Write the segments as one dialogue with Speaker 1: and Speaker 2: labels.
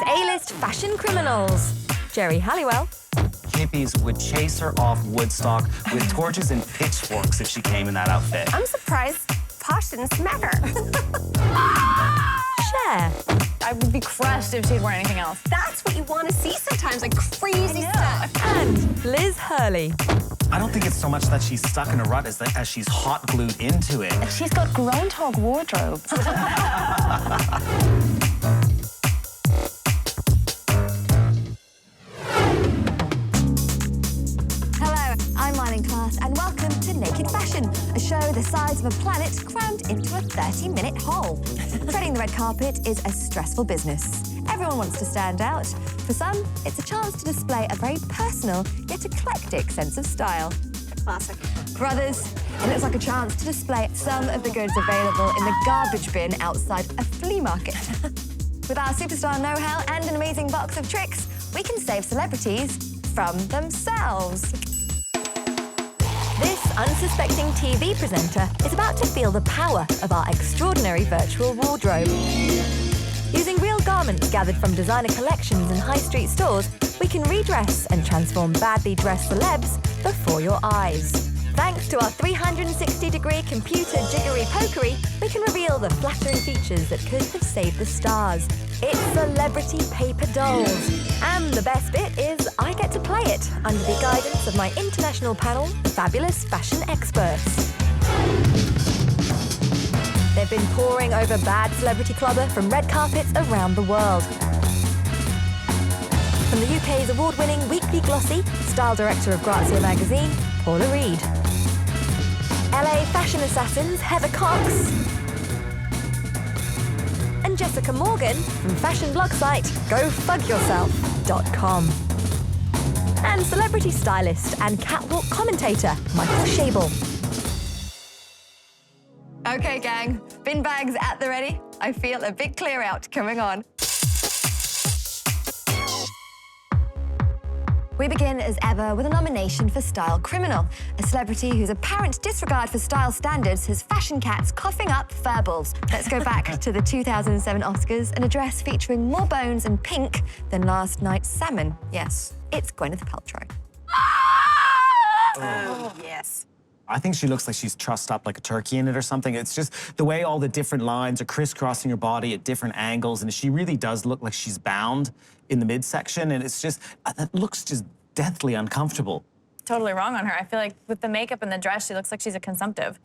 Speaker 1: A-list fashion criminals. Geri Halliwell.
Speaker 2: Hippies would chase her off Woodstock with torches and pitchforks if she came in that outfit.
Speaker 3: I'm surprised Posh didn't smack her.
Speaker 1: Cher.
Speaker 4: I would be crushed if she'd worn anything else.
Speaker 3: That's what you want to see sometimes, like crazy stuff.
Speaker 1: And Liz Hurley.
Speaker 2: I don't think it's so much that she's stuck in a rut as she's hot glued into it.
Speaker 4: She's got groundhog wardrobe.
Speaker 1: I'm Class, and welcome to Naked Fashion, a show the size of a planet crammed into a 30-minute hole. Treading the red carpet is a stressful business. Everyone wants to stand out. For some, it's a chance to display a very personal yet eclectic sense of style.
Speaker 3: Classic.
Speaker 1: For others, it looks like a chance to display some of the goods available in the garbage bin outside a flea market. With our superstar know-how and an amazing box of tricks, we can save celebrities from themselves. This unsuspecting TV presenter is about to feel the power of our extraordinary virtual wardrobe. Using real garments gathered from designer collections in high street stores, we can redress and transform badly dressed celebs before your eyes. Thanks to our 360-degree computer jiggery-pokery, we can reveal the flattering features that could have saved the stars. It's celebrity paper dolls. And the best bit is I get to play it under the guidance of my international panel of fabulous fashion experts. They've been poring over bad celebrity clobber from red carpets around the world. From the UK's award-winning Weekly Glossy, style director of Grazia magazine, Paula Reed. LA fashion assassins Heather Cox and Jessica Morgan from fashion blog site GoFugYourself.com. And celebrity stylist and catwalk commentator Michael Shable. Okay, gang, bin bags at the ready. I feel a big clear out coming on. We begin, as ever, with a nomination for Style Criminal, a celebrity whose apparent disregard for style standards has fashion cats coughing up furballs. Let's go back to the 2007 Oscars, an address featuring more bones and pink than last night's salmon. Yes, it's Gwyneth Paltrow.
Speaker 3: Oh, yes.
Speaker 2: I think she looks like she's trussed up like a turkey in it or something. It's just the way all the different lines are crisscrossing her body at different angles, and she really does look like she's bound in the midsection, and it's just, that looks just deathly uncomfortable.
Speaker 4: Totally wrong on her. I feel like with the makeup and the dress, she looks like she's a consumptive.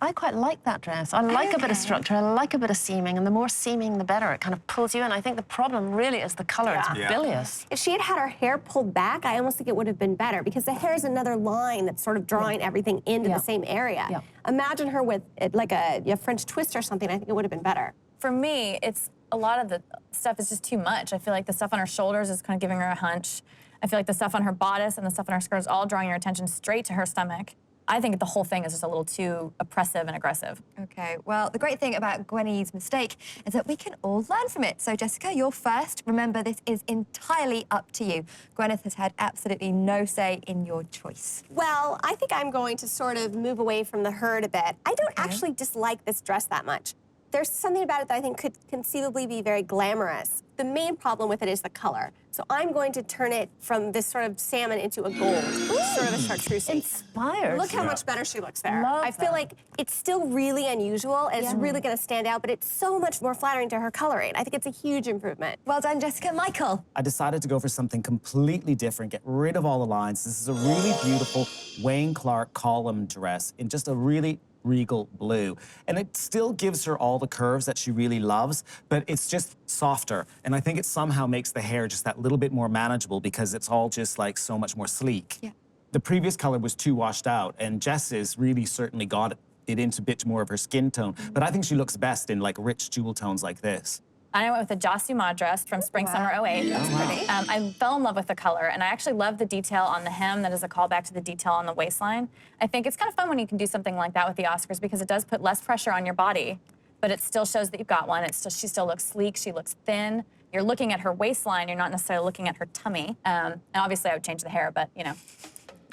Speaker 5: I quite like that dress. I like a bit of structure, I like a bit of seaming, and the more seaming, the better. It kind of pulls you in. I think the problem really is the color.
Speaker 3: Yeah.
Speaker 5: It's bilious.
Speaker 3: If she had had her hair pulled back, I almost think it would have been better, because the hair is another line that's sort of drawing everything into the same area.
Speaker 5: Yeah.
Speaker 3: Imagine her with like a French twist or something. I think it would have been better.
Speaker 4: For me, it's a lot of the stuff is just too much. I feel like the stuff on her shoulders is kind of giving her a hunch. I feel like the stuff on her bodice and the stuff on her skirt is all drawing your attention straight to her stomach. I think the whole thing is just a little too oppressive and aggressive.
Speaker 1: Okay, well, the great thing about Gwenny's mistake is that we can all learn from it. So, Jessica, you're first. Remember, this is entirely up to you. Gwyneth has had absolutely no say in your choice.
Speaker 3: Well, I think I'm going to sort of move away from the herd a bit. I don't actually dislike this dress that much. There's something about it that I think could conceivably be very glamorous. The main problem with it is the color. So I'm going to turn it from this sort of salmon into a gold, sort of a chartreuse.
Speaker 5: Inspired.
Speaker 3: Look how much better she looks there.
Speaker 5: Love
Speaker 3: I feel
Speaker 5: that.
Speaker 3: like it's still really unusual, and it's really going to stand out, but it's so much more flattering to her coloring. I think it's a huge improvement.
Speaker 1: Well done, Jessica. Michael?
Speaker 2: I decided to go for something completely different, get rid of all the lines. This is a really beautiful Wayne Clark column dress in just a really regal blue. And it still gives her all the curves that she really loves, but it's just softer. And I think it somehow makes the hair just that little bit more manageable because it's all just like so much more sleek.
Speaker 1: Yeah.
Speaker 2: The previous color was too washed out, and Jess's really certainly got it into a bit more of her skin tone. But I think she looks best in like rich jewel tones like this.
Speaker 4: I went with a Jossie Ma dress from Spring Summer 08.
Speaker 1: That's pretty.
Speaker 4: I fell in love with the color, and I actually love the detail on the hem that is a callback to the detail on the waistline. I think it's kind of fun when you can do something like that with the Oscars because it does put less pressure on your body, but it still shows that you've got one. She still looks sleek, she looks thin. You're looking at her waistline, you're not necessarily looking at her tummy. And obviously I would change the hair, but you know,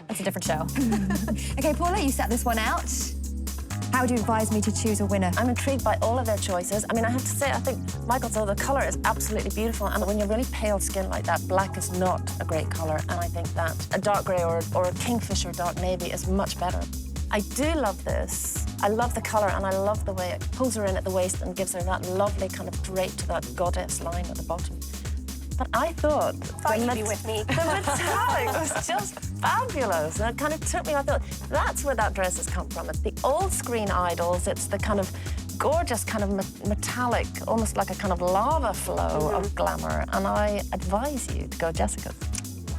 Speaker 4: that's a different show.
Speaker 1: Okay, Paula, you set this one out. How would you advise me to choose a winner?
Speaker 5: I'm intrigued by all of their choices. I mean, I have to say, I think Michael's, the colour is absolutely beautiful. And when you're really pale skin like that, black is not a great colour. And I think that a dark grey or a kingfisher dark navy is much better. I do love this. I love the colour and I love the way it pulls her in at the waist and gives her that lovely kind of drape to that goddess line at the bottom. But I thought
Speaker 3: you'd be with me.
Speaker 5: The metallic was just fabulous. And it kind of took me, I thought, that's where that dress has come from. It's the old screen idols. It's the kind of gorgeous kind of metallic, almost like a kind of lava flow of glamour. And I advise you to go Jessica's.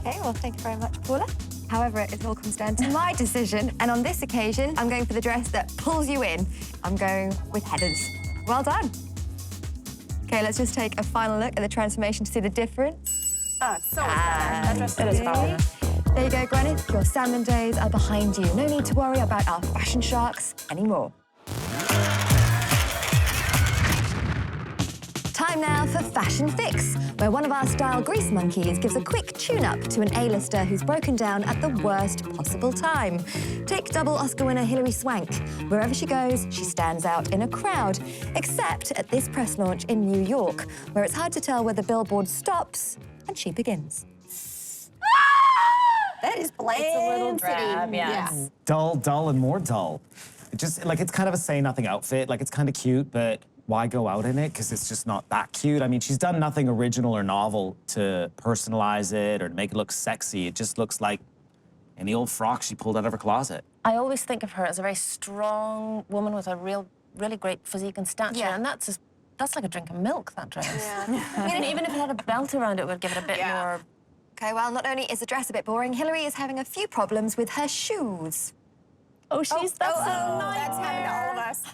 Speaker 1: Okay, well, thank you very much, Paula. However, it all comes down to my decision. And on this occasion, I'm going for the dress that pulls you in. I'm going with Heather's. Well done. Okay, let's just take a final look at the transformation to see the difference.
Speaker 3: Oh, it's so much better. That dress
Speaker 5: It is fabulous.
Speaker 1: There you go, Gwyneth. Your salmon days are behind you. No need to worry about our fashion sharks anymore. Time now for Fashion Fix, where one of our style grease monkeys gives a quick tune-up to an A-lister who's broken down at the worst possible time. Take double Oscar winner Hilary Swank. Wherever she goes, she stands out in a crowd, except at this press launch in New York, where it's hard to tell where the billboard stops and she begins.
Speaker 3: That is bland.
Speaker 4: It's a little drab, yes.
Speaker 3: Yeah.
Speaker 2: Dull, and more dull. It just, like, it's kind of a say-nothing outfit. Like, it's kind of cute, but why go out in it? Because it's just not that cute. I mean, she's done nothing original or novel to personalize it or to make it look sexy. It just looks like any old frock she pulled out of her closet.
Speaker 5: I always think of her as a very strong woman with a really great physique and stature, and that's like a drink of milk, that dress.
Speaker 3: Yeah.
Speaker 5: I mean, even if it had a belt around it, it would give it a bit more.
Speaker 1: Okay, well, not only is the dress a bit boring, Hilary is having a few problems with her shoes.
Speaker 5: Oh, that's
Speaker 3: That's happened to all of us.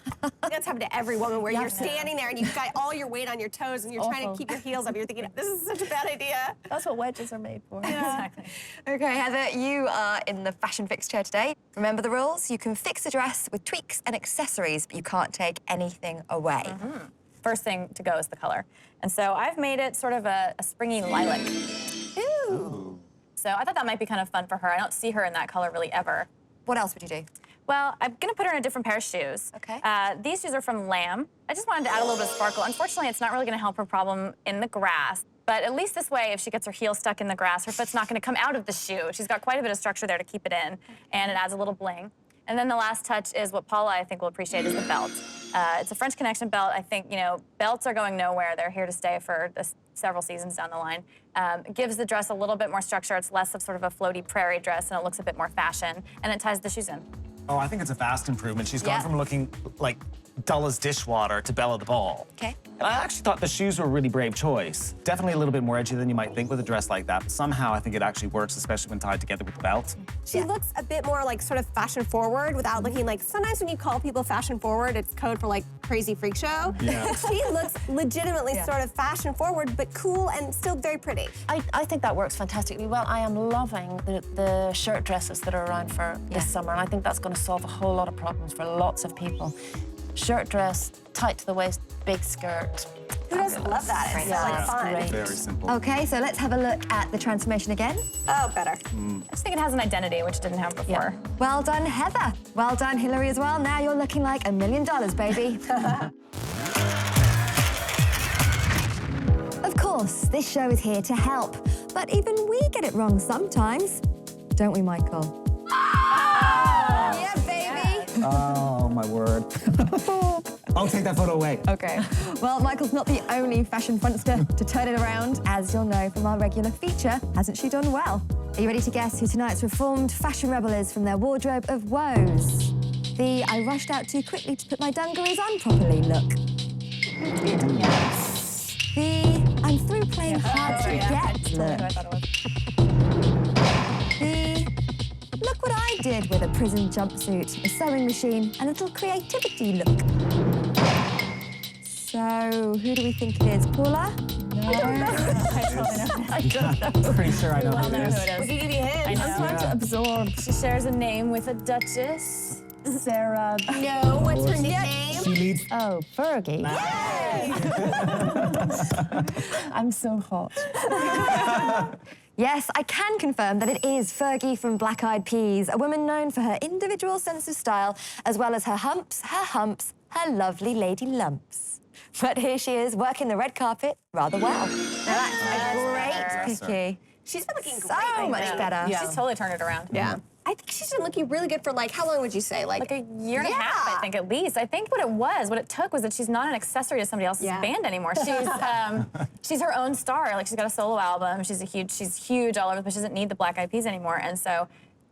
Speaker 3: That's happened to every woman where you're standing there and you've got all your weight on your toes and you're trying to keep your heels up. You're thinking, this is such a bad idea.
Speaker 5: That's what wedges are made for.
Speaker 4: Exactly.
Speaker 1: Okay, Heather, you are in the Fashion Fix chair today. Remember the rules? You can fix a dress with tweaks and accessories, but you can't take anything away.
Speaker 4: First thing to go is the color. And so I've made it sort of a springy lilac.
Speaker 1: Ooh.
Speaker 4: So I thought that might be kind of fun for her. I don't see her in that color really ever.
Speaker 1: What else would you do?
Speaker 4: Well, I'm gonna put her in a different pair of shoes.
Speaker 1: Okay.
Speaker 4: These shoes are from Lamb. I just wanted to add a little bit of sparkle. Unfortunately, it's not really gonna help her problem in the grass. But at least this way, if she gets her heel stuck in the grass, her foot's not gonna come out of the shoe. She's got quite a bit of structure there to keep it in, and it adds a little bling. And then the last touch is what Paula, I think, will appreciate, is the belt. It's a French Connection belt. I think, you know, belts are going nowhere. They're here to stay for several seasons down the line. It gives the dress a little bit more structure. It's less of sort of a floaty prairie dress, and it looks a bit more fashion, and it ties the shoes in.
Speaker 2: Oh, I think it's a vast improvement. She's gone from looking like dull as dishwater to Belle of the Ball.
Speaker 1: Okay.
Speaker 2: And I actually thought the shoes were a really brave choice. Definitely a little bit more edgy than you might think with a dress like that, but somehow I think it actually works, especially when tied together with the belt.
Speaker 3: She looks a bit more like sort of fashion forward without looking like, sometimes when you call people fashion forward, it's code for like crazy freak show.
Speaker 2: Yeah.
Speaker 3: She looks legitimately sort of fashion forward, but cool and still very pretty.
Speaker 5: I think that works fantastically well. I am loving the shirt dresses that are around for this summer, and I think that's going to solve a whole lot of problems for lots of people. Shirt dress, tight to the waist, big skirt.
Speaker 3: Who doesn't love that? It's so like fun.
Speaker 5: great.
Speaker 2: Very simple.
Speaker 1: Okay, so let's have a look at the transformation again.
Speaker 3: Oh, better.
Speaker 4: I just think it has an identity, which didn't have before.
Speaker 1: Well done, Heather. Well done, Hilary, as well. Now you're looking like $1 million, baby. Of course, this show is here to help, but even we get it wrong sometimes. Don't we, Michael?
Speaker 3: Yeah, baby.
Speaker 2: Oh, my word. I'll take that photo away.
Speaker 1: Okay. Well, Michael's not the only fashion funster to turn it around. As you'll know from our regular feature, hasn't she done well? Are you ready to guess who tonight's reformed fashion rebel is from their wardrobe of woes? The I rushed out too quickly to put my dungarees on properly look. The I'm through playing hard to get look. The look what I did with a prison jumpsuit, a sewing machine, and a little creativity look. So, who do we think it is? Paula? No.
Speaker 4: I don't know.
Speaker 2: Pretty sure I know who it is.
Speaker 3: We can give you hints.
Speaker 4: I'm trying to absorb. She shares a name with a duchess. Sarah.
Speaker 3: No, what's her nickname?
Speaker 2: She leads.
Speaker 5: Oh, Fergie. I'm so hot.
Speaker 1: Yes, I can confirm that it is Fergie from Black Eyed Peas, a woman known for her individual sense of style, as well as her humps, her lovely lady lumps. But here she is, working the red carpet rather well. Now that's a great picky.
Speaker 3: She's been looking
Speaker 1: So
Speaker 3: great.
Speaker 1: much better.
Speaker 4: She's totally turned it around.
Speaker 3: Yeah. I think she's been looking really good for, like, how long would you say?
Speaker 4: Like a year and a half, I think, at least. I think what it took was that she's not an accessory to somebody else's band anymore. She's her own star. Like, she's got a solo album. She's huge all over, but she doesn't need the Black Eyed Peas anymore. And so,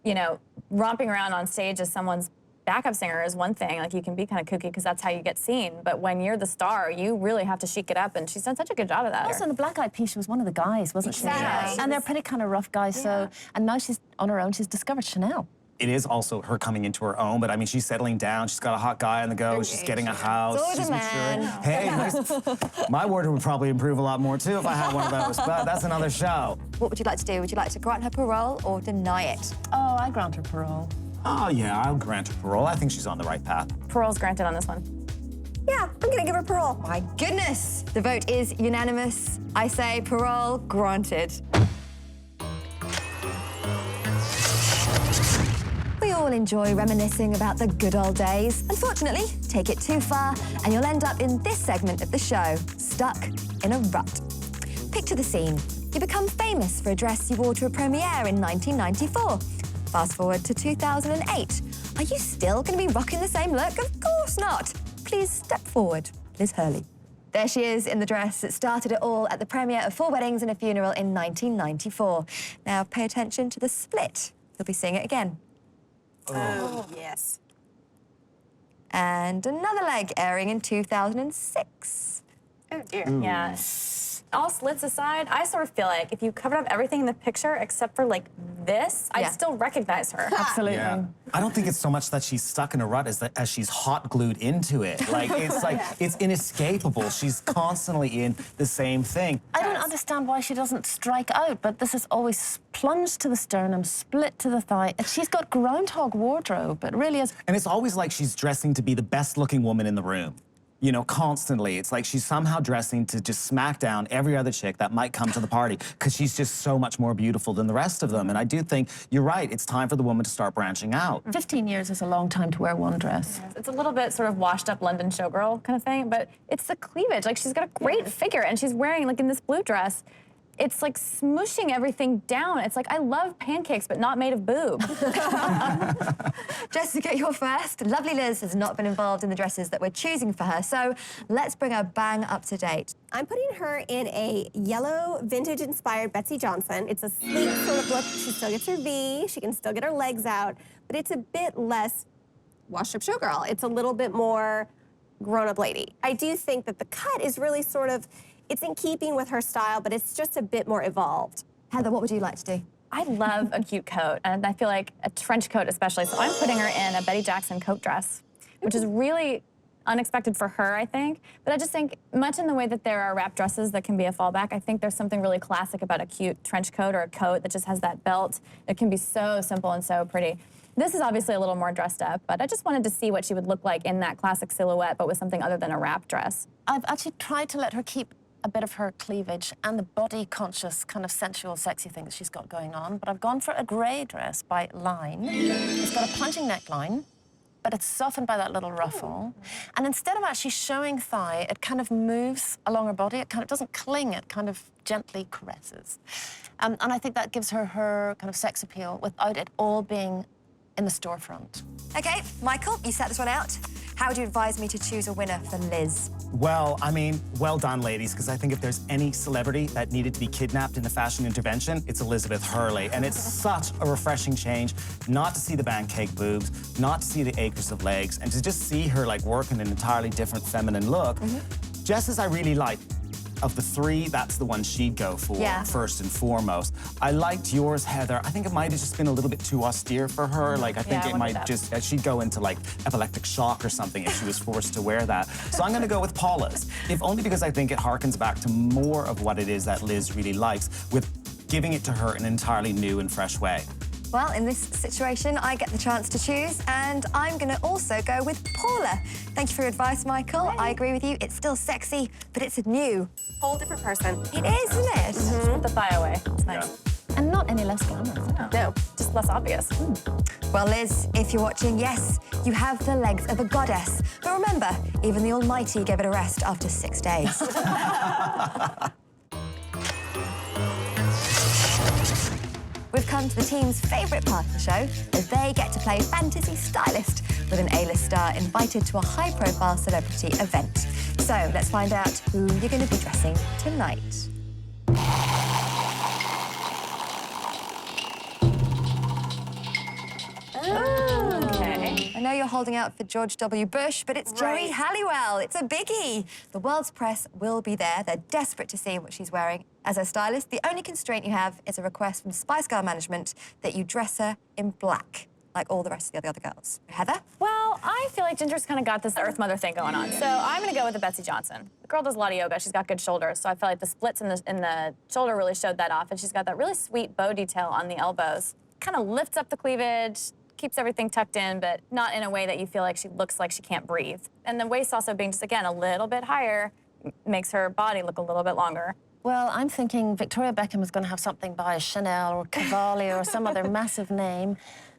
Speaker 4: you know, romping around on stage as someone's backup singer is one thing. Like, you can be kind of kooky because that's how you get seen. But when you're the star, you really have to chic it up, and she's done such a good job of that.
Speaker 5: Also, in the Black Eyed Peas, she was one of the guys, wasn't she?
Speaker 3: Exactly.
Speaker 5: And they're pretty kind of rough guys, so... And now she's on her own, she's discovered Chanel.
Speaker 2: It is also her coming into her own, but I mean, she's settling down. She's got a hot guy on the go. She's getting a house.
Speaker 1: So
Speaker 2: She's
Speaker 1: the
Speaker 2: maturing.
Speaker 1: man.
Speaker 2: Hey, my wardrobe would probably improve a lot more too if I had one of those, but that's another show.
Speaker 1: What would you like to do? Would you like to grant her parole or deny it?
Speaker 5: Oh, I grant her parole.
Speaker 2: Oh, yeah, I'll grant her parole. I think she's on the right path.
Speaker 4: Parole's granted on this one.
Speaker 3: Yeah, I'm gonna give her parole.
Speaker 1: My goodness, the vote is unanimous. I say parole granted. We all enjoy reminiscing about the good old days. Unfortunately, take it too far and you'll end up in this segment of the show, stuck in a rut. Picture the scene. You become famous for a dress you wore to a premiere in 1994. Fast forward to 2008. Are you still going to be rocking the same look? Of course not. Please step forward, Liz Hurley. There she is in the dress that started it all at the premiere of 4 Weddings and a Funeral in 1994. Now pay attention to the split. You'll be seeing it again.
Speaker 3: Oh, yes.
Speaker 1: And another leg airing in 2006.
Speaker 3: Oh, dear.
Speaker 4: Yeah. All slits aside, I sort of feel like if you covered up everything in the picture except for, like, this, I'd still recognize her.
Speaker 5: Absolutely.
Speaker 2: Yeah. I don't think it's so much that she's stuck in a rut as she's hot glued into it. Like, it's inescapable. She's constantly in the same thing.
Speaker 5: I don't understand why she doesn't strike out, but this is always plunged to the sternum, split to the thigh. And she's got groundhog wardrobe. It really is.
Speaker 2: And it's always like she's dressing to be the best-looking woman in the room. You know, constantly. It's like she's somehow dressing to just smack down every other chick that might come to the party because she's just so much more beautiful than the rest of them. And I do think you're right. It's time for the woman to start branching out.
Speaker 5: 15 years is a long time to wear one dress.
Speaker 4: It's a little bit sort of washed up London showgirl kind of thing, but it's the cleavage. Like, she's got a great figure, and she's wearing, like, in this blue dress, it's like smooshing everything down. It's like, I love pancakes, but not made of boob.
Speaker 1: Jessica, you're first. Lovely Liz has not been involved in the dresses that we're choosing for her, so let's bring her bang up to date.
Speaker 3: I'm putting her in a yellow, vintage-inspired Betsy Johnson. It's a sleek sort of look. She still gets her V. She can still get her legs out, but it's a bit less washed-up showgirl. It's a little bit more grown-up lady. I do think that the cut is really sort of, it's in keeping with her style, but it's just a bit more evolved.
Speaker 1: Heather, what would you like to do?
Speaker 4: I love a cute coat, and I feel like a trench coat especially, so I'm putting her in a Betty Jackson coat dress, which is really unexpected for her, I think. But I just think, much in the way that there are wrap dresses that can be a fallback, I think there's something really classic about a cute trench coat or a coat that just has that belt. It can be so simple and so pretty. This is obviously a little more dressed up, but I just wanted to see what she would look like in that classic silhouette, but with something other than a wrap dress.
Speaker 5: I've actually tried to let her keep a bit of her cleavage and the body-conscious, kind of sensual, sexy thing that she's got going on, but I've gone for a grey dress by Line. It's got a plunging neckline, but it's softened by that little ruffle. And instead of actually showing thigh, it kind of moves along her body. It kind of doesn't cling, it kind of gently caresses. And I think that gives her kind of sex appeal without it all being in the storefront.
Speaker 1: Okay, Michael, you set this one out. How would you advise me to choose a winner for Liz?
Speaker 2: Well, I mean, well done, ladies, because I think if there's any celebrity that needed to be kidnapped in a fashion intervention, it's Elizabeth Hurley. And it's such a refreshing change not to see the pancake boobs, not to see the acres of legs, and to just see her, like, work in an entirely different feminine look. Jess's I really like. Of the 3, that's the one she'd go for first and foremost. I liked yours, Heather. I think it might have just been a little bit too austere for her. Like, I think it might just, she'd go into, like, epileptic shock or something if she was forced to wear that. So I'm gonna go with Paula's, if only because I think it harkens back to more of what it is that Liz really likes, with giving it to her in an entirely new and fresh way.
Speaker 1: Well, in this situation, I get the chance to choose, and I'm going to also go with Paula. Thank you for your advice, Michael.
Speaker 3: Hey.
Speaker 1: I agree with you. It's still sexy, but it's a new.
Speaker 3: Whole different person.
Speaker 1: It is, isn't it?
Speaker 4: Put the thigh away. It's nice.
Speaker 5: And not any less glamorous.
Speaker 4: No, just less obvious.
Speaker 1: Well, Liz, if you're watching, yes, you have the legs of a goddess. But remember, even the Almighty gave it a rest after 6 days. We've come to the team's favourite part of the show, as they get to play fantasy stylist with an A-list star invited to a high-profile celebrity event. So let's find out who you're going to be dressing tonight.
Speaker 4: Okay.
Speaker 1: I know you're holding out for George W. Bush, but it's Geri Halliwell. It's a biggie. The world's press will be there. They're desperate to see what she's wearing. As her stylist, the only constraint you have is a request from Spice Girl management that you dress her in black, like all the rest of the other girls. Heather?
Speaker 4: Well, I feel like Ginger's kind of got this Earth Mother thing going on. So I'm going to go with the Betsy Johnson. The girl does a lot of yoga. She's got good shoulders. So I feel like the splits in the shoulder really showed that off. And she's got that really sweet bow detail on the elbows. Kind of lifts up the cleavage, keeps everything tucked in, but not in a way that you feel like she looks like she can't breathe. And the waist also being just, again, a little bit higher makes her body look a little bit longer.
Speaker 5: Well, I'm thinking Victoria Beckham is going to have something by Chanel or Cavalli or some other massive name.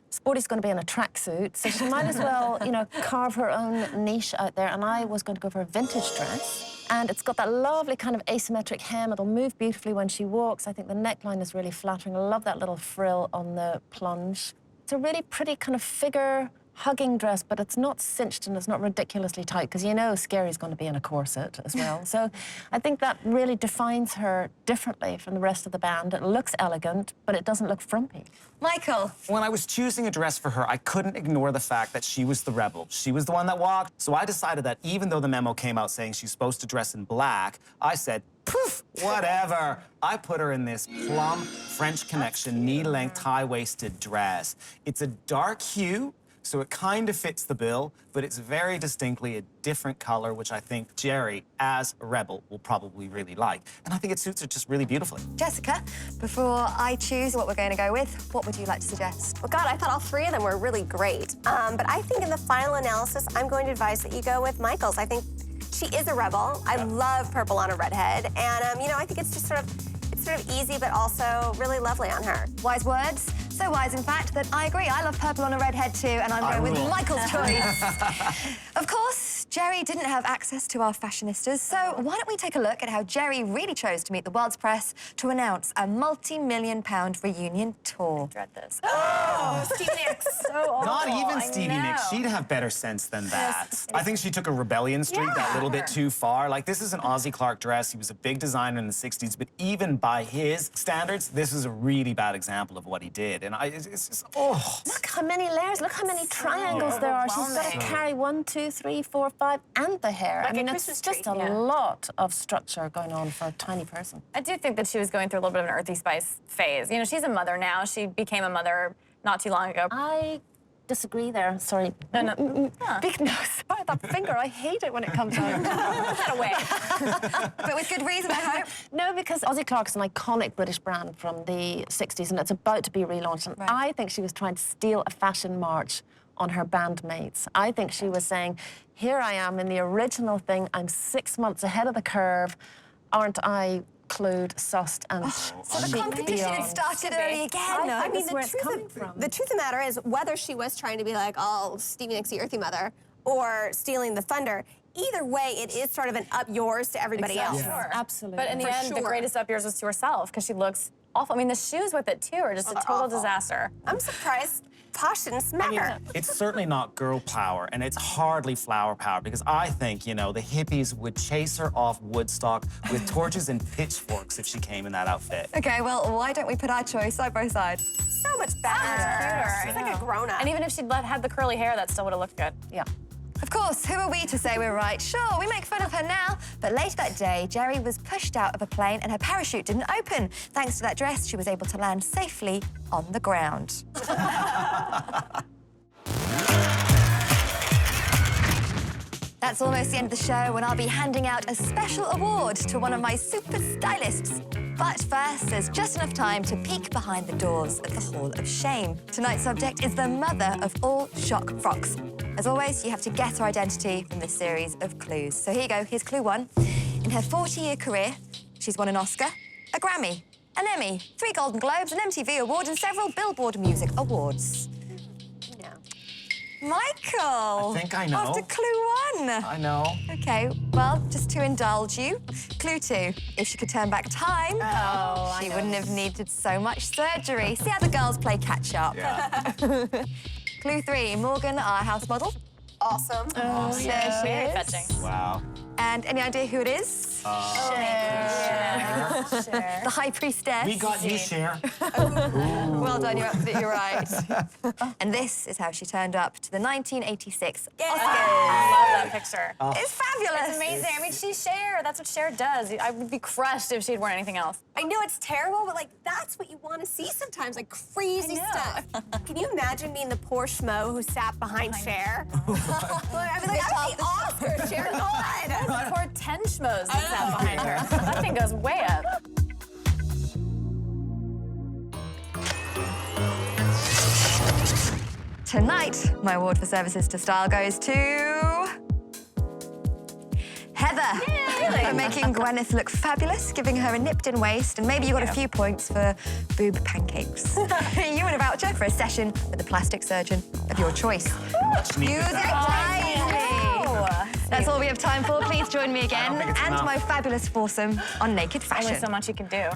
Speaker 5: Sporty's going to be in a tracksuit, so she might as well, you know, carve her own niche out there. And I was going to go for a vintage dress. And it's got that lovely kind of asymmetric hem. It'll move beautifully when she walks. I think the neckline is really flattering. I love that little frill on the plunge. It's a really pretty kind of figure-hugging dress, but it's not cinched and it's not ridiculously tight, because you know Scary's going to be in a corset as well. So I think that really defines her differently from the rest of the band. It looks elegant, but it doesn't look frumpy.
Speaker 1: Michael?
Speaker 2: When I was choosing a dress for her, I couldn't ignore the fact that she was the rebel. She was the one that walked. So I decided that even though the memo came out saying she's supposed to dress in black, I said, poof, whatever. I put her in this plum French Connection knee-length high-waisted dress. It's a dark hue, so it kind of fits the bill, but it's very distinctly a different color, which I think Geri, as a rebel, will probably really like. And I think it suits her just really beautifully.
Speaker 1: Jessica, before I choose what we're going to go with, what would you like to suggest?
Speaker 3: Well, God, I thought all three of them were really great. But I think in the final analysis, I'm going to advise that you go with Michael's. I think she is a rebel. I love purple on a redhead. And, you know, I think it's just sort of easy, but also really lovely on her.
Speaker 1: Wise words. So wise, in fact, that I agree. I love purple on a redhead, too, and I'm going with Michael's choice. Of course, Geri didn't have access to our fashionistas, so why don't we take a look at how Geri really chose to meet the world's press to announce a multi-million-pound reunion tour.
Speaker 4: I dread this.
Speaker 3: Oh, Stevie Nicks.
Speaker 4: So awful.
Speaker 2: Not even
Speaker 4: I
Speaker 2: Stevie
Speaker 4: know.
Speaker 2: Nicks. She'd have better sense than that.
Speaker 4: Yes.
Speaker 2: I think she took a rebellion streak that little bit too far. Like, this is an Ozzy Clark dress. He was a big designer in the 60s, but even by his standards, this is a really bad example of what he did. And it's just, oh.
Speaker 5: Look how many layers, look how many triangles there are. She's got to carry 1, 2, 3, 4, 5, and the hair.
Speaker 3: Like
Speaker 5: I mean,
Speaker 3: a
Speaker 5: it's
Speaker 3: Christmas
Speaker 5: just
Speaker 3: tree.
Speaker 5: a lot of structure going on for a tiny person.
Speaker 4: I do think that she was going through a little bit of an Earthy Spice phase. You know, she's a mother now. She became a mother not too long ago.
Speaker 5: I disagree there. Sorry.
Speaker 4: No, no.
Speaker 5: No, sorry, that finger. I hate it when it comes out.
Speaker 4: Put that away.
Speaker 1: But with good reason, I hope.
Speaker 5: No, because Ozzy Clark's an iconic British brand from the 60s, and it's about to be relaunched. And I think she was trying to steal a fashion march on her bandmates. I think she was saying, here I am in the original thing. I'm 6 months ahead of the curve. Aren't I clued, sussed, and
Speaker 1: So the competition had started early again.
Speaker 3: I mean,
Speaker 5: where it's coming from.
Speaker 3: The truth of the matter is, whether she was trying to be like, oh, Stevie Nicks, the earthy mother, or stealing the thunder, either way, it is sort of an up yours to everybody else.
Speaker 4: Sure.
Speaker 5: Absolutely.
Speaker 4: But in the end, the greatest up yours was to herself, because she looks awful. I mean, the shoes with it, too, are just a total disaster.
Speaker 3: I'm surprised Posh didn't smack her.
Speaker 2: It's certainly not girl power, and it's hardly flower power, because I think, you know, the hippies would chase her off Woodstock with torches and pitchforks if she came in that outfit.
Speaker 1: Okay, well, why don't we put our choice side by side?
Speaker 3: So much better. She's like a grown-up.
Speaker 4: And even if she'd had the curly hair, that still would have looked good.
Speaker 5: Yeah.
Speaker 1: Of course, who are we to say we're right? Sure, we make fun of her now, but later that day, Geri was pushed out of a plane and her parachute didn't open. Thanks to that dress, she was able to land safely on the ground. That's almost the end of the show, when I'll be handing out a special award to one of my super stylists. But first, there's just enough time to peek behind the doors of the Hall of Shame. Tonight's subject is the mother of all shock frocks. As always, you have to guess her identity from this series of clues. So here you go, here's clue 1. In her 40-year career, she's won an Oscar, a Grammy, an Emmy, 3 Golden Globes, an MTV Award, and several Billboard Music Awards.
Speaker 3: No.
Speaker 1: Michael!
Speaker 2: I think I know.
Speaker 1: After clue 1.
Speaker 2: I know.
Speaker 1: OK, well, just to indulge you, clue 2. If she could turn back time, she wouldn't have needed so much surgery. See how the girls play catch-up.
Speaker 2: Yeah.
Speaker 1: Clue 3, Morgan, our house model.
Speaker 3: Awesome.
Speaker 1: There she
Speaker 4: Very
Speaker 1: is.
Speaker 4: fetching.
Speaker 2: Wow.
Speaker 1: And any idea who it is?
Speaker 4: Cher.
Speaker 1: The High Priestess.
Speaker 2: We got you, Cher.
Speaker 1: Well done, you're absolutely right. And this is how she turned up to the 1986 Oscars.
Speaker 4: I love that picture.
Speaker 1: It's fabulous.
Speaker 4: It's amazing. I mean, she's Cher. That's what Cher does. I would be crushed if she'd worn anything else.
Speaker 3: I know it's terrible, but like that's what you want to see sometimes, like crazy stuff. Can you imagine being the poor schmo who sat behind Cher? I mean, like, I was the Oscar, Cher, God.
Speaker 4: Poor 10 schmoes that sat behind her. That thing goes way up.
Speaker 1: Tonight, my award for services to style goes to Heather. For making Gwyneth look fabulous, giving her a nipped-in waist, and maybe you got a few points for boob pancakes. You win a voucher for a session with a plastic surgeon of your choice. Use it wisely. That's all we have time for. Please join me again and my fabulous foursome on Naked Fashion.
Speaker 4: Only so much you can do.